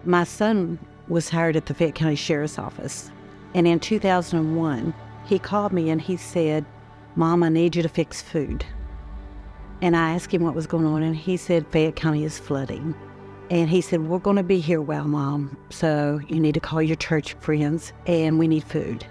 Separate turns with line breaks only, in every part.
My son was hired at the Fayette County Sheriff's Office. And in 2001, he called me and he said, "Mom, I need you to fix food." And I asked him what was going on, and he said, "Fayette County is flooding." And he said, "We're going to be here a while, Mom, so you need to call your church friends, and we need food."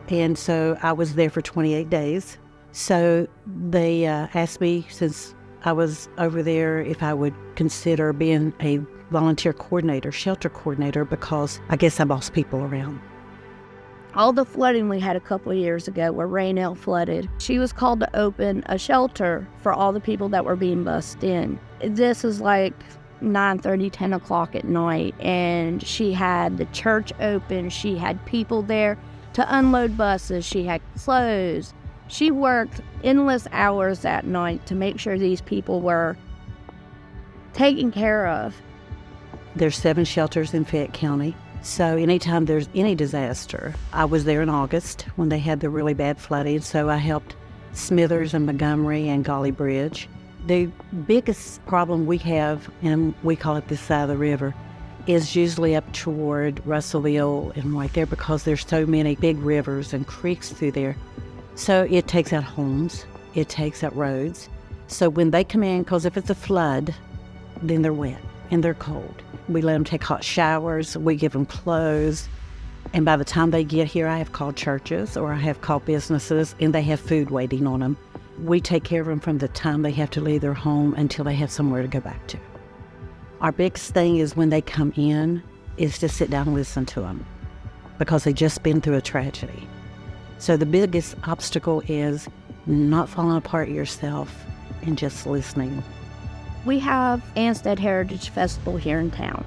And so I was there for 28 days. So they asked me, since I was over there, if I would consider being a volunteer coordinator, shelter coordinator, because I guess I boss people around.
All the flooding we had a couple of years ago where Raynell flooded, she was called to open a shelter for all the people that were being bussed in. This is like 9:30, 10 o'clock at night, and she had the church open. She had people there to unload buses. She had clothes. She worked endless hours that night to make sure these people were taken care of.
There's 7 shelters in Fayette County. So anytime there's any disaster, I was there in August when they had the really bad flooding. So I helped Smithers and Montgomery and Golly Bridge. The biggest problem we have, and we call it this side of the river, is usually up toward Russellville and right there, because there's so many big rivers and creeks through there. So it takes out homes, it takes out roads. So when they come in, because if it's a flood, then they're wet and they're cold. We let them take hot showers, we give them clothes, and by the time they get here, I have called churches or I have called businesses, and they have food waiting on them. We take care of them from the time they have to leave their home until they have somewhere to go back to. Our biggest thing is when they come in is to sit down and listen to them, because they've just been through a tragedy. So the biggest obstacle is not falling apart yourself and just listening.
We have Ansted Heritage Festival here in town,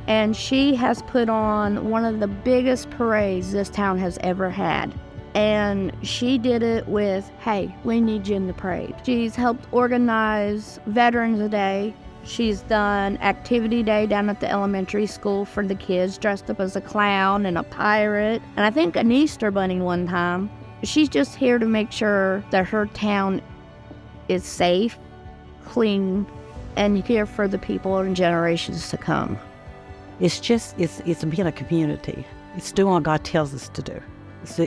and she has put on one of the biggest parades this town has ever had. And she did it with, "Hey, we need you in the parade." She's helped organize Veterans Day. She's done Activity Day down at the elementary school for the kids, dressed up as a clown and a pirate, and I think an Easter bunny one time. She's just here to make sure that her town is safe, clean, and here for the people and generations to come.
It's being a community. It's doing what God tells us to do.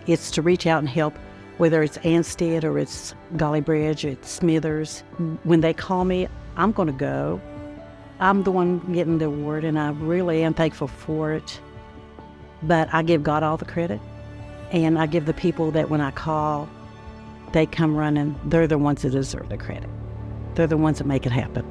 It's to reach out and help, whether it's Ansted or it's Golly Bridge or it's Smithers. When they call me, I'm going to go. I'm the one getting the award, and I really am thankful for it. But I give God all the credit, and I give the people that when I call, they come running. They're the ones that deserve the credit. They're the ones that make it happen.